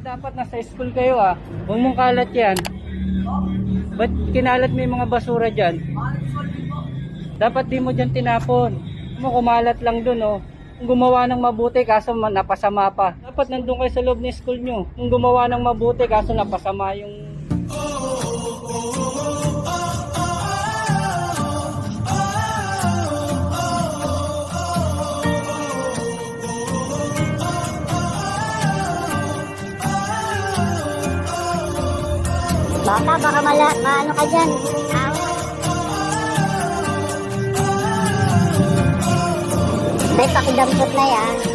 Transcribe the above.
Dapat nasa school kayo ah. Huwag mong kalat yan. Ba't kinalat mo yung mga basura dyan? Dapat di mo dyan tinapon. Mo kumalat lang dun oh. Kung gumawa ng mabuti kaso napasama pa. Dapat nandun kayo sa loob ng school nyo. Kung gumawa ng mabuti kaso napasama yung... Baka maano ka dyan. May pakidampot na yan.